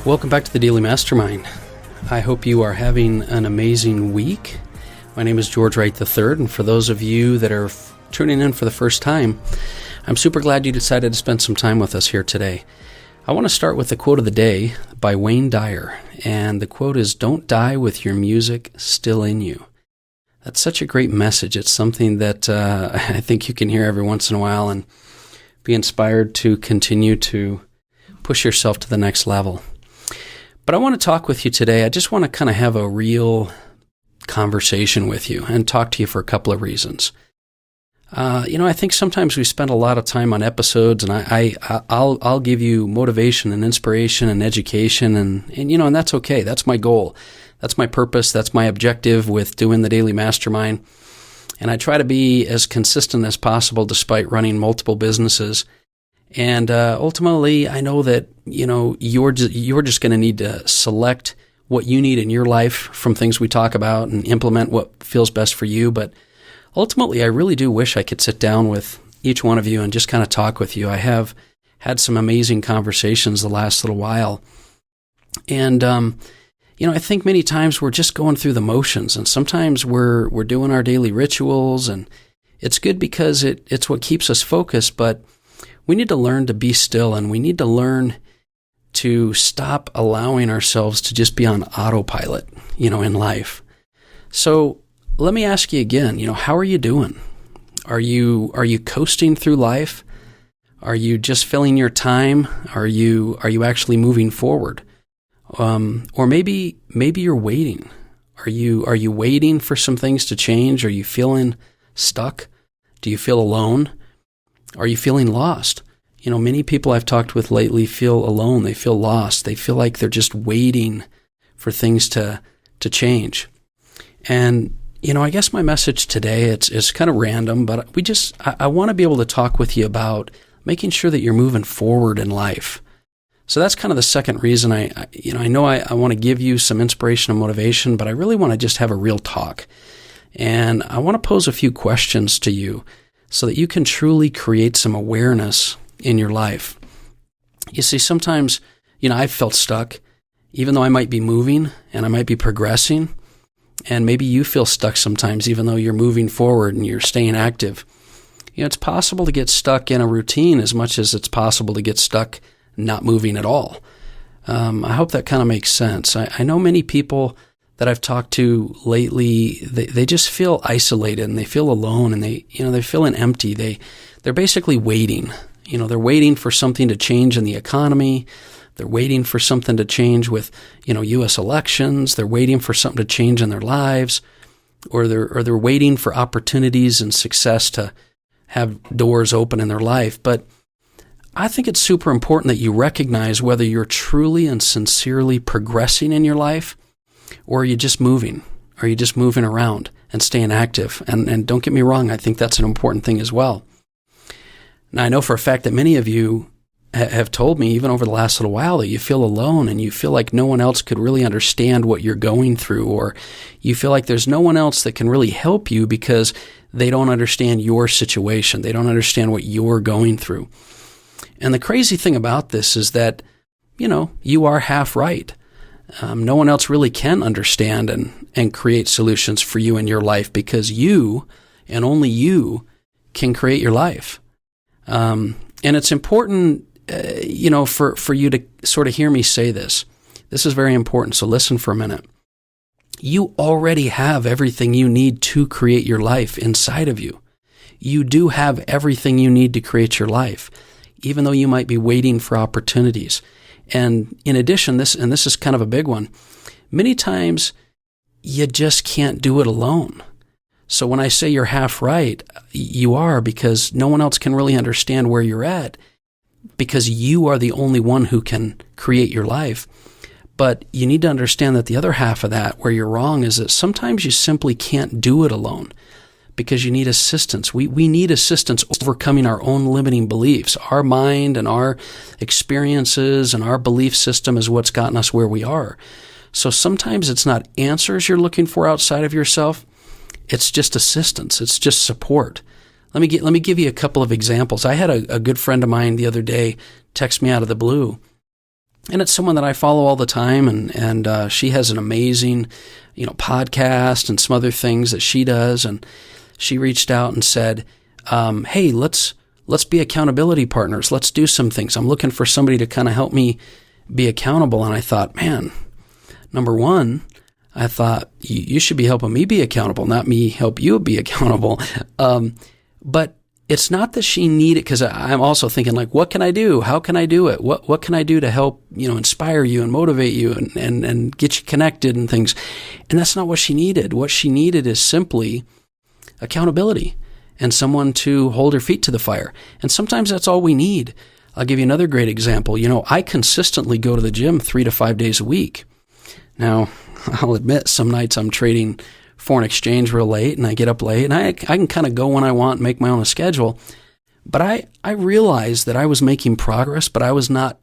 Welcome back to the Daily Mastermind. I hope you are having an amazing week. My name is George Wright III, and for those of you that are tuning in for the first time, I'm super glad you decided to spend some time with us here today. I want to start with the quote of the day by Wayne Dyer, and the quote is, "Don't die with your music still in you." That's such a great message. It's something that I think you can hear every once in a while and be inspired to continue to push yourself to the next level. But I want to talk with you today. I just want to kind of have a real conversation with you and talk to you for a couple of reasons. I think sometimes we spend a lot of time on episodes, and I'll give you motivation and inspiration and education, and that's okay. That's my goal. That's my purpose. That's my objective with doing the Daily Mastermind. And I try to be as consistent as possible despite running multiple businesses. And ultimately, I know that you're just going to need to select what you need in your life from things we talk about and implement what feels best for you. But ultimately, I really do wish I could sit down with each one of you and just kind of talk with you. I have had some amazing conversations the last little while, and I think many times we're just going through the motions, and sometimes we're doing our daily rituals, and it's good because it's what keeps us focused, but we need to learn to be still, and we need to learn to stop allowing ourselves to just be on autopilot, in life. So let me ask you again, how are you doing? Are you coasting through life? Are you just filling your time? Are you actually moving forward? Or maybe you're waiting. Are you waiting for some things to change? Are you feeling stuck? Do you feel alone? Are you feeling lost? Many people I've talked with lately feel alone. They feel lost. They feel like they're just waiting for things to change. And, I guess my message today, it's kind of random, but I want to be able to talk with you about making sure that you're moving forward in life. So that's kind of the second reason I know I want to give you some inspiration and motivation, but I really want to just have a real talk. And I want to pose a few questions to you so that you can truly create some awareness in your life. You see, sometimes, I've felt stuck, even though I might be moving and I might be progressing. And maybe you feel stuck sometimes, even though you're moving forward and you're staying active. It's possible to get stuck in a routine as much as it's possible to get stuck not moving at all. I hope that kind of makes sense. I know many people that I've talked to lately, they just feel isolated and they feel alone, and they're feeling empty. They're basically waiting. They're waiting for something to change in the economy. They're waiting for something to change with, U.S. elections. They're waiting for something to change in their lives, or they're waiting for opportunities and success to have doors open in their life. But I think it's super important that you recognize whether you're truly and sincerely progressing in your life, or are you just moving? Are you just moving around and staying active? And don't get me wrong, I think that's an important thing as well. Now, I know for a fact that many of you have told me, even over the last little while, that you feel alone and you feel like no one else could really understand what you're going through, or you feel like there's no one else that can really help you because they don't understand your situation. They don't understand what you're going through. And the crazy thing about this is that, you are half right. No one else really can understand and create solutions for you in your life, because you and only you can create your life. And it's important, for you to sort of hear me say this. This is very important, so listen for a minute. You already have everything you need to create your life inside of you. You do have everything you need to create your life, even though you might be waiting for opportunities. And in addition, this is kind of a big one, many times you just can't do it alone. So when I say you're half right, you are, because no one else can really understand where you're at, because you are the only one who can create your life. But you need to understand that the other half of that, where you're wrong, is that sometimes you simply can't do it alone, because you need assistance. We need assistance overcoming our own limiting beliefs. Our mind and our experiences and our belief system is what's gotten us where we are. So sometimes it's not answers you're looking for outside of yourself. It's just assistance. It's just support. Let me give you a couple of examples. I had a good friend of mine the other day text me out of the blue, And it's someone that I follow all the time, and she has an amazing, podcast and some other things that she does. And she reached out and said, hey, let's be accountability partners. Let's do some things. I'm looking for somebody to kind of help me be accountable. And I thought, man, number one, I thought you should be helping me be accountable, not me help you be accountable. But it's not that she needed, because I'm also thinking, like, what can I do? How can I do it? What can I do to help, inspire you and motivate you and get you connected and things? And that's not what she needed. What she needed is simply accountability and someone to hold her feet to the fire. And sometimes that's all we need. I'll give you another great example. I consistently go to the gym 3 to 5 days a week. Now, I'll admit some nights I'm trading foreign exchange real late and I get up late, and I can kind of go when I want and make my own schedule. But I realized that I was making progress, but I was not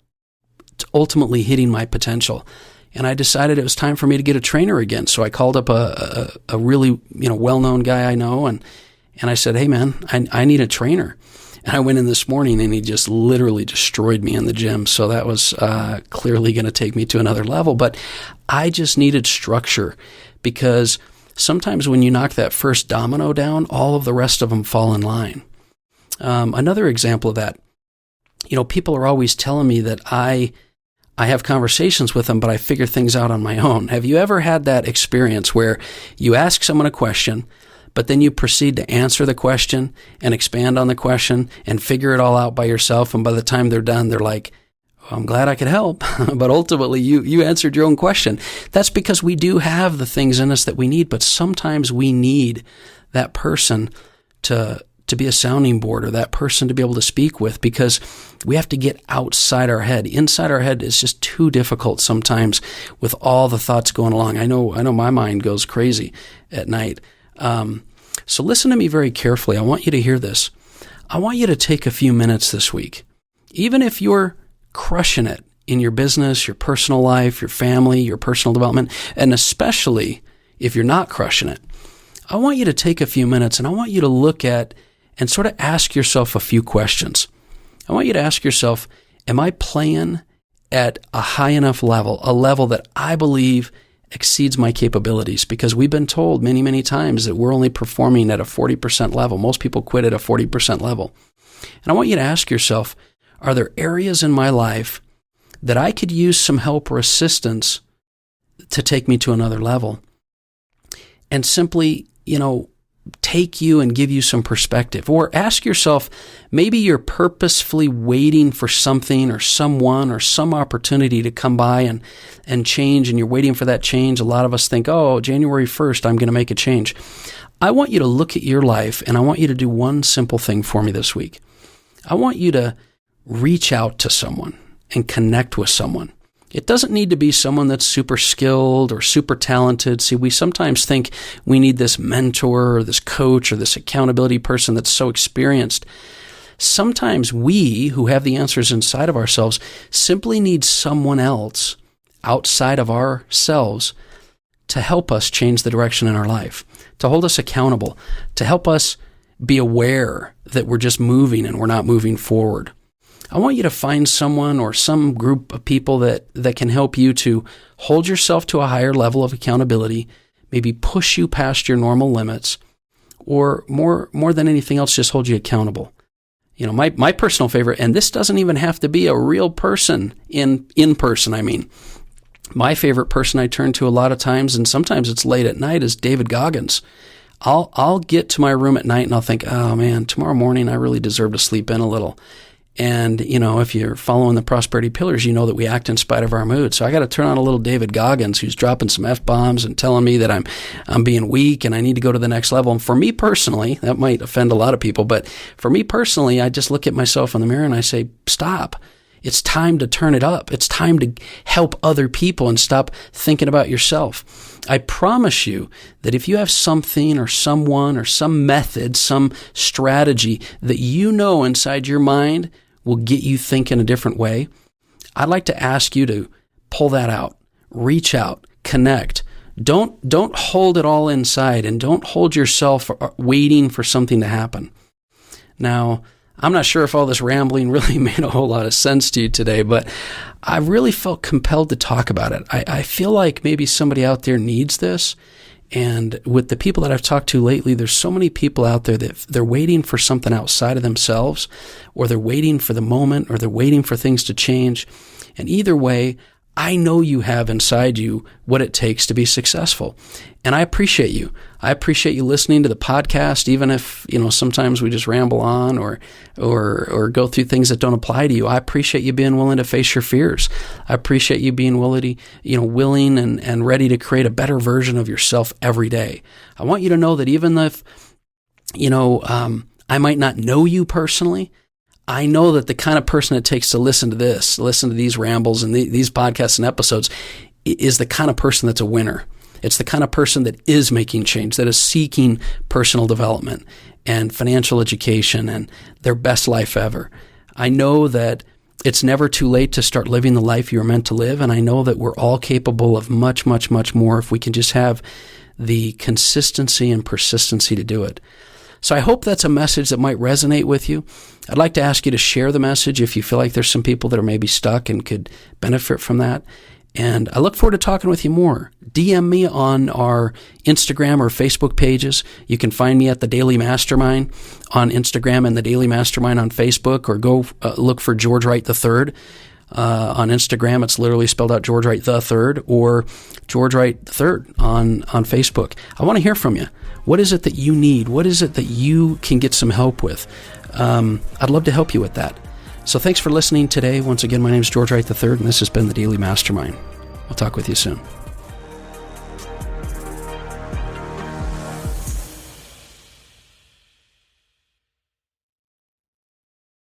ultimately hitting my potential. And I decided it was time for me to get a trainer again. So I called up a really well-known guy I know, and I said, hey man, I need a trainer. And I went in this morning and he just literally destroyed me in the gym. So that was clearly going to take me to another level. But I just needed structure, because sometimes when you knock that first domino down, all of the rest of them fall in line. Another example of that, people are always telling me that I have conversations with them, but I figure things out on my own. Have you ever had that experience where you ask someone a question, but then you proceed to answer the question and expand on the question and figure it all out by yourself, and by the time they're done, they're like, I'm glad I could help, but ultimately you answered your own question. That's because we do have the things in us that we need, but sometimes we need that person to be a sounding board, or that person to be able to speak with, because we have to get outside our head. Inside our head is just too difficult sometimes with all the thoughts going along. I know my mind goes crazy at night. So listen to me very carefully. I want you to hear this. I want you to take a few minutes this week, even if you're crushing it in your business, your personal life, your family, your personal development, and especially if you're not crushing it. I want you to take a few minutes and I want you to look at and sort of ask yourself a few questions. I want you to ask yourself, am I playing at a high enough level, a level that I believe exceeds my capabilities? Because we've been told many, many times that we're only performing at a 40% level. Most people quit at a 40% level. And I want you to ask yourself, are there areas in my life that I could use some help or assistance to take me to another level? And simply, take you and give you some perspective. Or ask yourself, maybe you're purposefully waiting for something or someone or some opportunity to come by and change, and you're waiting for that change. A lot of us think, January 1st, I'm going to make a change. I want you to look at your life, and I want you to do one simple thing for me this week. I want you to reach out to someone and connect with someone. It doesn't need to be someone that's super skilled or super talented. See, we sometimes think we need this mentor or this coach or this accountability person that's so experienced. Sometimes we, who have the answers inside of ourselves, simply need someone else outside of ourselves to help us change the direction in our life, to hold us accountable, to help us be aware that we're just moving and we're not moving forward. I want you to find someone or some group of people that can help you to hold yourself to a higher level of accountability, maybe push you past your normal limits, or more than anything else, just hold you accountable. My personal favorite, and this doesn't even have to be a real person in person, I mean. My favorite person I turn to a lot of times, and sometimes it's late at night, is David Goggins. I'll get to my room at night and I'll think, oh man, tomorrow morning I really deserve to sleep in a little. And, if you're following the prosperity pillars, you know that we act in spite of our mood. So I got to turn on a little David Goggins who's dropping some F-bombs and telling me that I'm being weak and I need to go to the next level. And for me personally, that might offend a lot of people, but for me personally, I just look at myself in the mirror and I say, stop. It's time to turn it up. It's time to help other people and stop thinking about yourself. I promise you that if you have something or someone or some method, some strategy that inside your mind will get you thinking a different way, I'd like to ask you to pull that out, reach out, connect. Don't hold it all inside, and don't hold yourself waiting for something to happen. Now, I'm not sure if all this rambling really made a whole lot of sense to you today, but I really felt compelled to talk about it. I feel like maybe somebody out there needs this. And with the people that I've talked to lately, there's so many people out there that they're waiting for something outside of themselves, or they're waiting for the moment, or they're waiting for things to change. And either way, I know you have inside you what it takes to be successful. And I appreciate you. I appreciate you listening to the podcast, even if, sometimes we just ramble on or go through things that don't apply to you. I appreciate you being willing to face your fears. I appreciate you being willing and ready to create a better version of yourself every day. I want you to know that even if, I might not know you personally, I know that the kind of person it takes to listen to these rambles and these podcasts and episodes is the kind of person that's a winner. It's the kind of person that is making change, that is seeking personal development and financial education and their best life ever. I know that it's never too late to start living the life you were meant to live, and I know that we're all capable of much, much, much more if we can just have the consistency and persistency to do it. So I hope that's a message that might resonate with you. I'd like to ask you to share the message if you feel like there's some people that are maybe stuck and could benefit from that. And I look forward to talking with you more. DM me on our Instagram or Facebook pages. You can find me at The Daily Mastermind on Instagram and The Daily Mastermind on Facebook, or go look for George Wright III. On Instagram, it's literally spelled out George Wright the Third, or George Wright III on Facebook. I want to hear from you. What is it that you need? What is it that you can get some help with? I'd love to help you with that. So thanks for listening today. Once again, my name is George Wright III, and this has been The Daily Mastermind. I'll talk with you soon.